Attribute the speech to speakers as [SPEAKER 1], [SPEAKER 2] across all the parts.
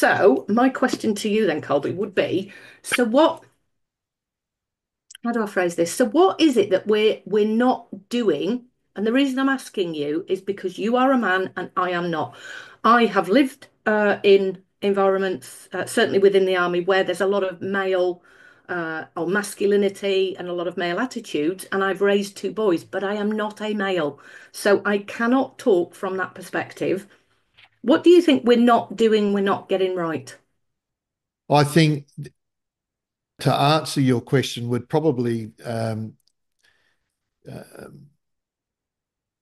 [SPEAKER 1] So my question to you then, Colby, would be, so what, how do I phrase this? So what is it that we're not doing? And the reason I'm asking you is because you are a man and I am not. I have lived in environments, certainly within the army, where there's a lot of male or masculinity and a lot of male attitudes, and I've raised two boys, but I am not a male. So I cannot talk from that perspective. What do you think we're not doing, we're not getting right?
[SPEAKER 2] I think to answer your question would probably uh,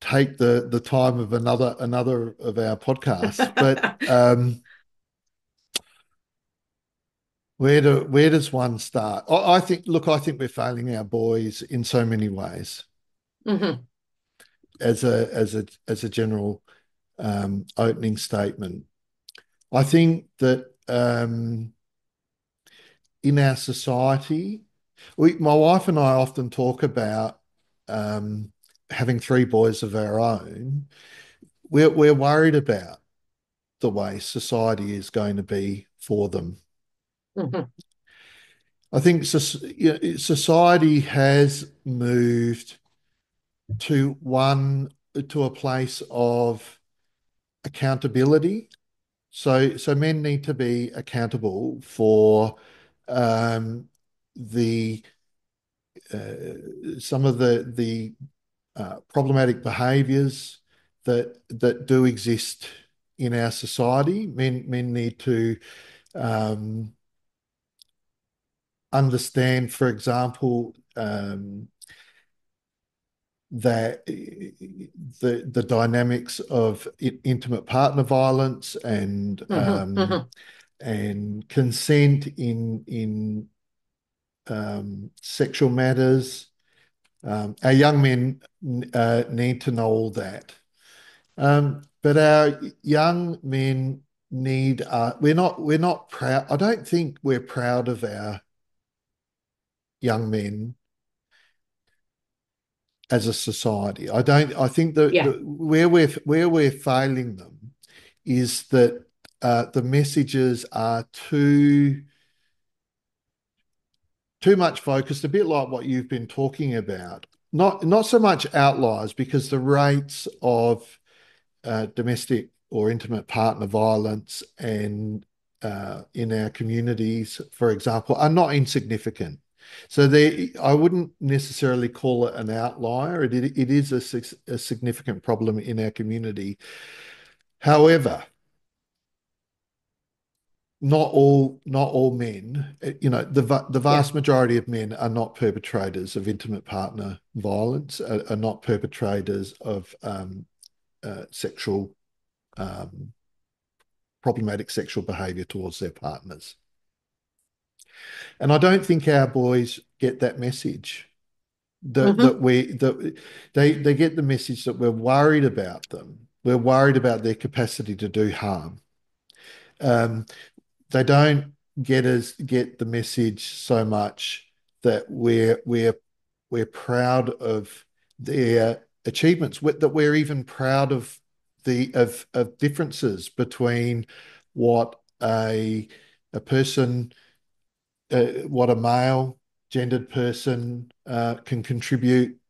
[SPEAKER 2] take the time of another of our podcasts. But where does one start? I think, look, I think we're failing our boys in so many ways
[SPEAKER 1] Hmm.
[SPEAKER 2] as a general opening statement. I think that in our society, my wife and I often talk about um, having three boys of our own. We're worried about the way society is going to be for them.
[SPEAKER 1] Hmm.
[SPEAKER 2] I think society has moved to a place of accountability. So men need to be accountable for um, the some of the problematic behaviours that do exist in our society. Men need to um, understand, for example, that the dynamics of intimate partner violence
[SPEAKER 1] Hmm. Hmm.
[SPEAKER 2] and consent in sexual matters. Our young men need to know all that. But our young men need we're not proud. I don't think we're proud of our young men as a society. I think
[SPEAKER 1] Yeah.
[SPEAKER 2] where we're failing them is that the messages are too much focused, a bit like what you've been talking about. Not so much outliers, because the rates of domestic or intimate partner violence and in our communities, for example, are not insignificant. So I wouldn't necessarily call it an outlier. It is a significant problem in our community. However, not all men, the
[SPEAKER 1] Yeah.
[SPEAKER 2] vast majority of men are not perpetrators of intimate partner violence, are not perpetrators of sexual um, problematic sexual behavior towards their partners. And I don't think our boys get that message. That
[SPEAKER 1] Hmm.
[SPEAKER 2] that we that they get the message that we're worried about them. We're worried about their capacity to do harm. Um, they don't get the message so much that we're proud of their achievements, that we're even proud of of differences between what a person, what a male gendered person can contribute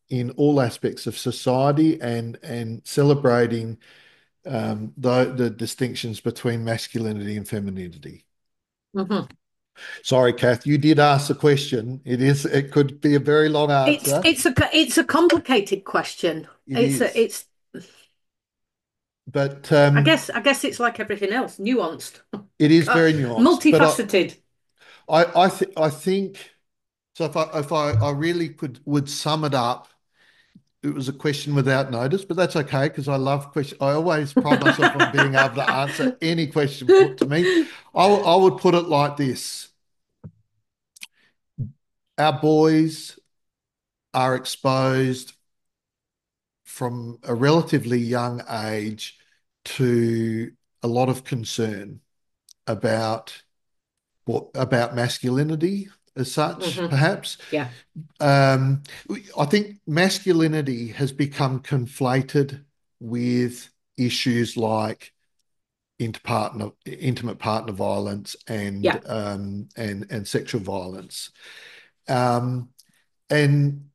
[SPEAKER 2] in all aspects of society, and celebrating the distinctions between masculinity and femininity.
[SPEAKER 1] Hmm.
[SPEAKER 2] Sorry, Cath, you did ask a question. It could be a very long
[SPEAKER 1] It's
[SPEAKER 2] answer.
[SPEAKER 1] it's a it's a complicated question.
[SPEAKER 2] It
[SPEAKER 1] It's a
[SPEAKER 2] is.
[SPEAKER 1] it's
[SPEAKER 2] But
[SPEAKER 1] I guess it's like everything else, nuanced,
[SPEAKER 2] it is very nuanced. But
[SPEAKER 1] multifaceted.
[SPEAKER 2] I think so. If I really would sum it up, it was a question without notice, but that's okay because I love questions. I always pride myself on being able to answer any question put to me. I would put it like this: our boys are exposed from a relatively young age to a lot of concern about about masculinity as such,
[SPEAKER 1] Hmm.
[SPEAKER 2] perhaps.
[SPEAKER 1] Yeah.
[SPEAKER 2] Um, I think masculinity has become conflated with issues like intimate partner violence
[SPEAKER 1] Yeah.
[SPEAKER 2] and sexual violence. Um, and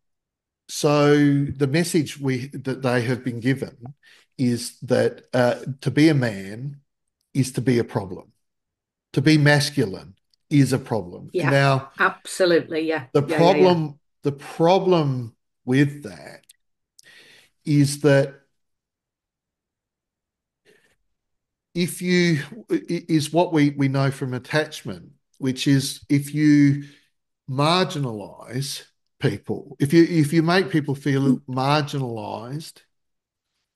[SPEAKER 2] so the message we that they have been given is that to be a man is to be a problem. To be masculine is a problem.
[SPEAKER 1] Yeah.
[SPEAKER 2] Now,
[SPEAKER 1] Absolutely. Yeah.
[SPEAKER 2] the
[SPEAKER 1] Yeah. Yeah. Yeah.
[SPEAKER 2] problem with that is that if you is what we know from attachment, which is if you marginalize people, if you make people feel marginalized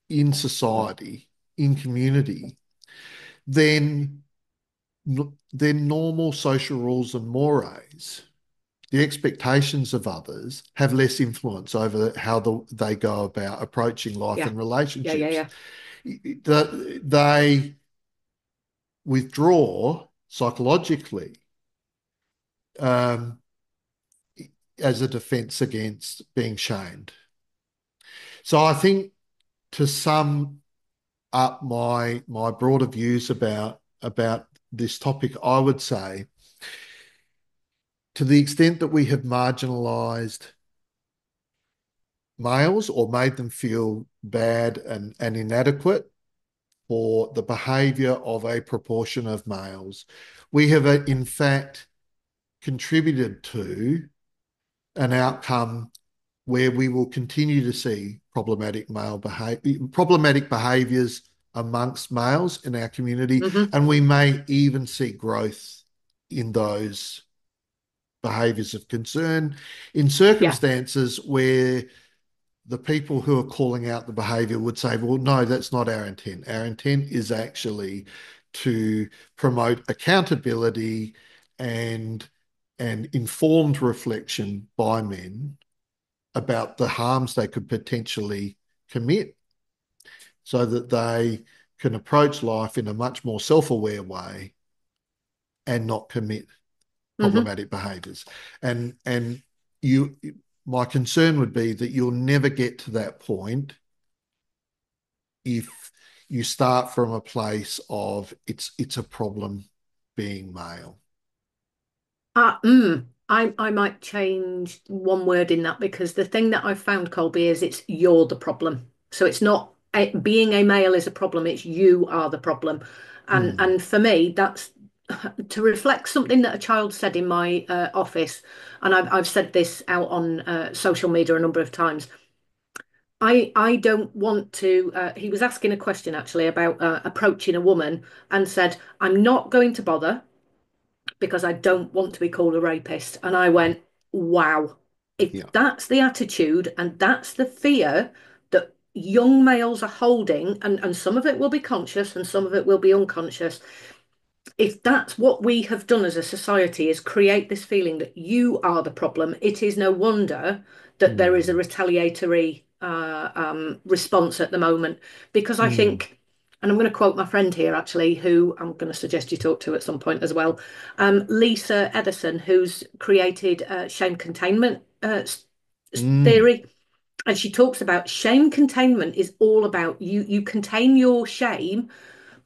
[SPEAKER 2] in society, in community, then then normal social rules and mores, the expectations of others, have less influence over how they go about approaching life
[SPEAKER 1] Yeah.
[SPEAKER 2] and
[SPEAKER 1] Yeah. Yeah.
[SPEAKER 2] relationships.
[SPEAKER 1] Yeah.
[SPEAKER 2] They withdraw psychologically um, as a defense against being shamed. So I think to sum up my broader views about this topic, I would say to the extent that we have marginalized males or made them feel bad and inadequate for the behavior of a proportion of males, we have in fact contributed to an outcome where we will continue to see problematic behaviors amongst males in our community,
[SPEAKER 1] Hmm.
[SPEAKER 2] and we may even see growth in those behaviors of concern in
[SPEAKER 1] Yeah.
[SPEAKER 2] circumstances where the people who are calling out the behavior would say, well, no, that's not our intent. Our intent is actually to promote accountability and informed reflection by men about the harms they could potentially commit so that they can approach life in a much more self-aware way and not commit
[SPEAKER 1] Hmm.
[SPEAKER 2] problematic behaviors. And you my concern would be that you'll never get to that point if you start from a place of it's a problem being male.
[SPEAKER 1] I might change one word in that because the thing that I've found, Colby, is it's you're the problem. So it's not being a male is a problem, it's you are the problem.
[SPEAKER 2] Mm,
[SPEAKER 1] And for me, that's to reflect something that a child said in my office, and I've said this out on social media a number of times. I don't want to. He was asking a question actually about approaching a woman and said, "I'm not going to bother because I don't want to be called a rapist." And I went, wow, if
[SPEAKER 2] yeah.
[SPEAKER 1] that's the attitude and that's the fear that young males are holding, and some of it will be conscious and some of it will be unconscious, if that's what we have done as a society is create this feeling that you are the problem, it is no wonder that there is a
[SPEAKER 2] Mm,
[SPEAKER 1] retaliatory response at the moment. Because I
[SPEAKER 2] mm,
[SPEAKER 1] think, and I'm going to quote my friend here actually, who I'm going to suggest you talk to at some point as well, Lisa Edison, who's created shame containment
[SPEAKER 2] mm,
[SPEAKER 1] theory. And she talks about shame containment is all about you contain your shame,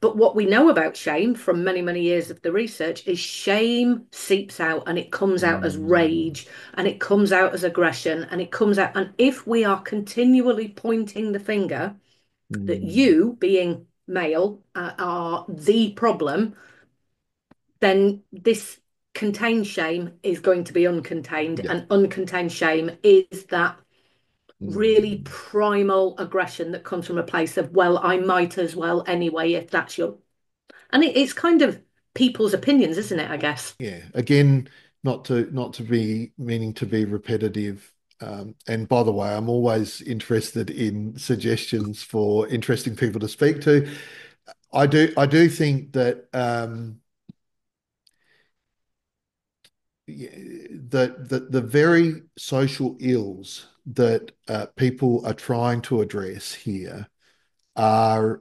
[SPEAKER 1] but what we know about shame from many, many years of the research is shame seeps out and it comes out as
[SPEAKER 2] mm,
[SPEAKER 1] rage and it comes out as aggression and it comes out. And if we are continually pointing the finger that
[SPEAKER 2] mm.
[SPEAKER 1] you, being male, are the problem, then this contained shame is going to be uncontained.
[SPEAKER 2] Yeah.
[SPEAKER 1] And uncontained shame is that really
[SPEAKER 2] Mm.
[SPEAKER 1] primal aggression that comes from a place of, well, I might as well anyway, if that's your. And it's kind of people's opinions, isn't it? I guess.
[SPEAKER 2] Yeah. Again, not to be meaning to be repetitive. And by the way, I'm always interested in suggestions for interesting people to speak to. I do think that that the very social ills that people are trying to address here are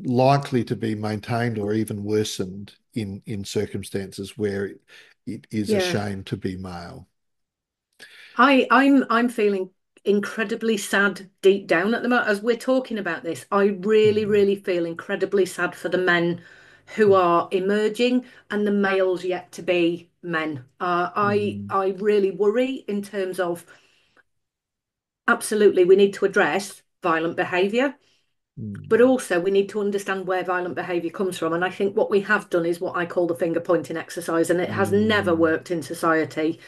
[SPEAKER 2] likely to be maintained or even worsened in circumstances where it is a
[SPEAKER 1] Yeah.
[SPEAKER 2] shame to be male.
[SPEAKER 1] I'm feeling. incredibly sad deep down at the moment. As we're talking about this, I really,
[SPEAKER 2] Mm,
[SPEAKER 1] really feel incredibly sad for the men who are emerging and the males yet to be men.
[SPEAKER 2] mm,
[SPEAKER 1] I really worry in terms of absolutely we need to address violent behaviour, but
[SPEAKER 2] mm,
[SPEAKER 1] also we need to understand where violent behaviour comes from. And I think what we have done is what I call the finger pointing exercise, and it has never
[SPEAKER 2] mm,
[SPEAKER 1] worked in society.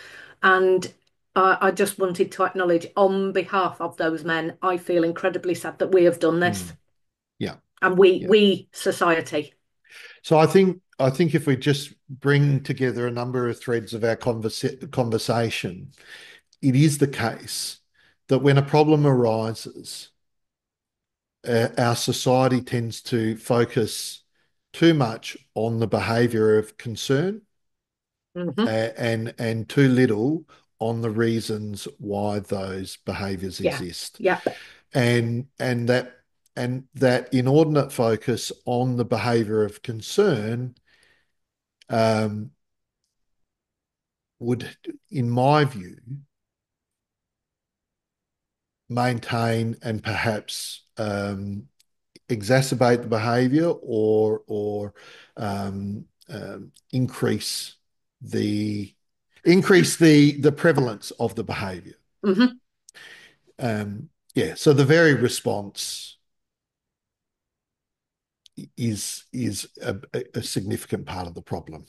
[SPEAKER 1] And I just wanted to acknowledge, on behalf of those men, I feel incredibly sad that we have done this,
[SPEAKER 2] mm. Yeah,
[SPEAKER 1] and
[SPEAKER 2] yeah.
[SPEAKER 1] we society.
[SPEAKER 2] So I think if we just bring together a number of threads of our conversation, it is the case that when a problem arises, our society tends to focus too much on the behaviour of concern,
[SPEAKER 1] Hmm.
[SPEAKER 2] and too little on the reasons why those behaviours
[SPEAKER 1] Yeah,
[SPEAKER 2] exist.
[SPEAKER 1] yeah.
[SPEAKER 2] And that inordinate focus on the behaviour of concern um, would, in my view, maintain and perhaps exacerbate the behaviour, or increase the the prevalence of the behaviour.
[SPEAKER 1] Hmm.
[SPEAKER 2] Yeah, so the very response is a significant part of the problem.